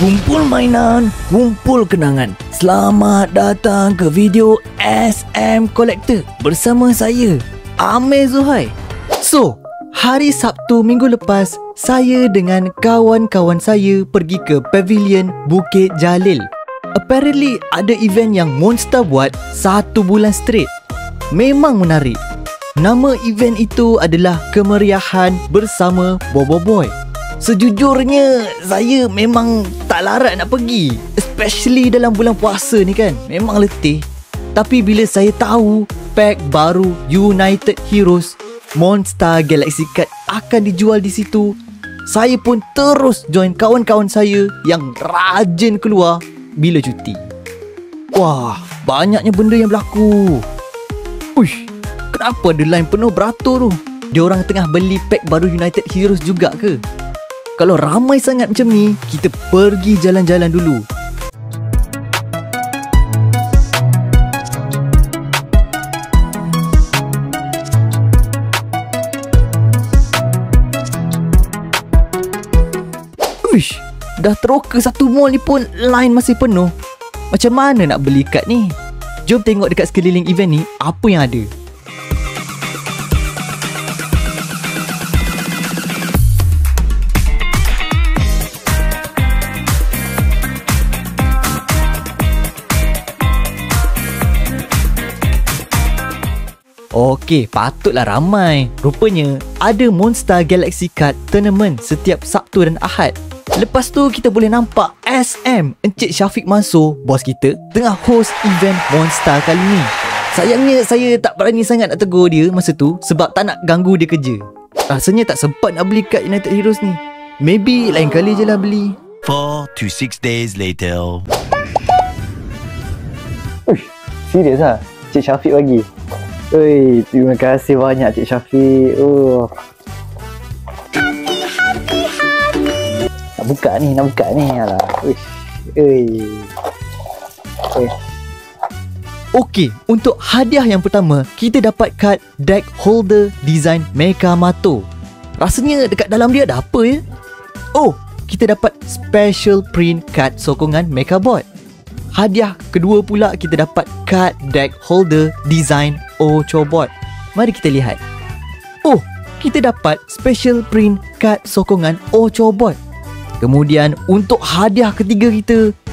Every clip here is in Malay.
Kumpul mainan, kumpul kenangan. Selamat datang ke video SM Collector bersama saya, Amir Zuhair. So, hari Sabtu minggu lepas, saya dengan kawan-kawan saya pergi ke Pavilion Bukit Jalil. Apparently ada event yang Monster buat 1 bulan straight. Memang menarik. Nama event itu adalah Kemeriahan Bersama Bobo Boy. Sejujurnya, saya memang tak larat nak pergi, especially dalam bulan puasa ni kan. Memang letih. Tapi bila saya tahu pack baru United Heroes Monster Galaxy Card akan dijual di situ, saya pun terus join kawan-kawan saya yang rajin keluar bila cuti. Wah, banyaknya benda yang berlaku. Uish, kenapa ada line penuh beratur tu? Diorang tengah beli pack baru United Heroes juga ke? Kalau ramai sangat macam ni, kita pergi jalan-jalan dulu. Uish, dah teroka satu mall ni pun line masih penuh. Macam mana nak beli kad ni? Jom tengok dekat sekeliling event ni apa yang ada. Okey, patutlah ramai. Rupanya ada Monster Galaxy Card Tournament setiap Sabtu dan Ahad. Lepas tu kita boleh nampak SM Encik Syafiq Mansur, bos kita, tengah host event Monster kali ni. Sayangnya saya tak berani sangat nak tegur dia masa tu sebab tak nak ganggu dia kerja. Rasanya tak sempat nak beli kad United Heroes ni. Maybe lain kali je lah beli. 4 to 6 days later. Uish, serius lah Cik Syafiq bagi? Oi, terima kasih banyak Cik Syafiq. Nak buka ni. Alah. Uish. Okey, untuk hadiah yang pertama, kita dapat kad deck holder design Mecha Mato. Rasanya dekat dalam dia ada apa ya? Oh, kita dapat special print kad sokongan Mecha Bot. Hadiah kedua pula kita dapat kad deck holder design Ochobot. Mari kita lihat. Oh, kita dapat special print kad sokongan Ochobot. Kemudian untuk hadiah ketiga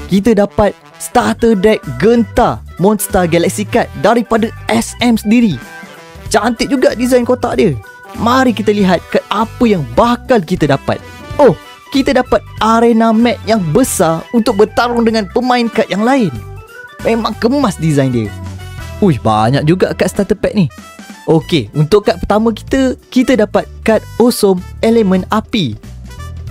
kita dapat starter deck Genta Monster Galaxy Card daripada SM sendiri. Cantik juga design kotak dia. Mari kita lihat kad apa yang bakal kita dapat. Oh, kita dapat arena mat yang besar untuk bertarung dengan pemain kad yang lain. Memang kemas design dia. Uish, banyak juga kad starter pack ni. Okey, untuk kad pertama kita dapat kad Awesome Elemen Api.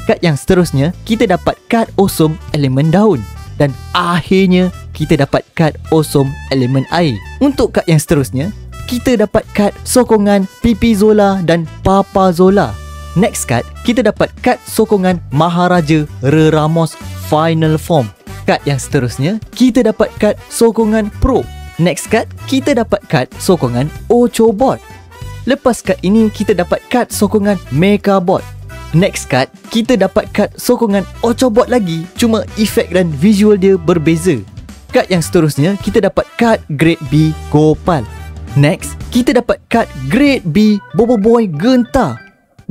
Kad yang seterusnya, kita dapat kad Awesome Elemen Daun. Dan akhirnya, kita dapat kad Awesome Elemen Air. Untuk kad yang seterusnya, kita dapat kad sokongan Pipi Zola dan Papa Zola. Next card, kita dapat kad sokongan Maharaja Ramos Final Form. Kad yang seterusnya, kita dapat kad sokongan Pro. Next card, kita dapat kad sokongan Ochobot. Lepas kad ini, kita dapat kad sokongan Mecha Bot. Next card, kita dapat kad sokongan Ochobot lagi, cuma efek dan visual dia berbeza. Kad yang seterusnya, kita dapat kad Grade B Gopal. Next, kita dapat kad Grade B Bobo Boy Genta.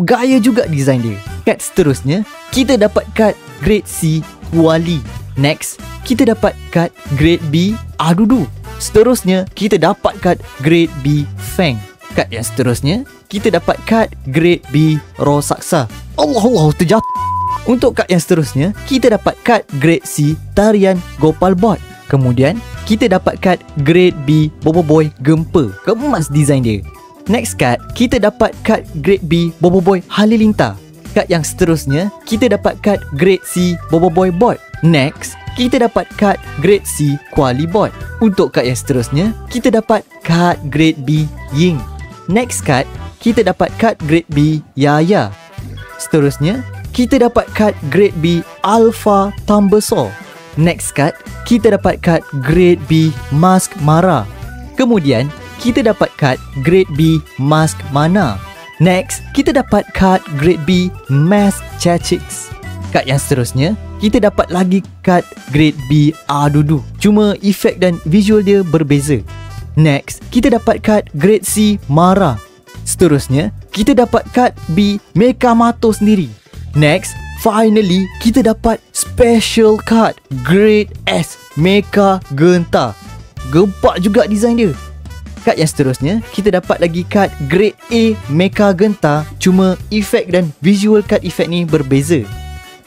Gaya juga design dia. Kad seterusnya, kita dapat kad Grade C Kuali. Next, kita dapat kad Grade B Adudu. Seterusnya, kita dapat kad Grade B Feng. Kad yang seterusnya, kita dapat kad Grade B Rosaksa. Allah, terjatuh. Untuk kad yang seterusnya, kita dapat kad Grade C Tarian Gopal Bot. Kemudian, kita dapat kad Grade B Bobo Boy Gempa. Kemas design dia. Next card, kita dapat kad Grade B Bobo Boy Halilintar. Kad yang seterusnya, kita dapat kad Grade C Bobo Boy Bot. Next, kita dapat kad Grade C Kuali Bot. Untuk kad yang seterusnya, kita dapat kad Grade B Ying. Next card, kita dapat kad Grade B Yaya. Seterusnya, kita dapat kad Grade B Alpha Tumblesaw. Next card, kita dapat kad Grade B Mask Mara. Kemudian, kita dapat kad Grade B Mask Mana. Next, kita dapat kad Grade B Mask Chachix. Kad yang seterusnya, kita dapat lagi kad grade B Adudu. Cuma efek dan visual dia berbeza. Next, kita dapat kad grade C Mara. Seterusnya, kita dapat kad B Mekamato sendiri. Next, finally, kita dapat special card grade S Mecha Genta. Gempak juga design dia. Kad yang seterusnya, kita dapat lagi kad grade A Mecha Genta. Cuma efek dan visual card efek ni berbeza.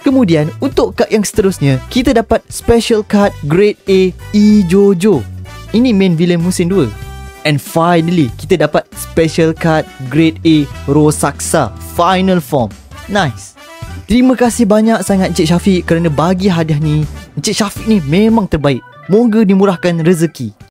Kemudian, untuk kad yang seterusnya, kita dapat special card grade A Ijojo. Ini main villain musim 2. And finally, kita dapat special card grade A Rosaksa final form. Nice. Terima kasih banyak sangat Encik Syafiq kerana bagi hadiah ni. Encik Syafiq ni memang terbaik. Moga dimurahkan rezeki.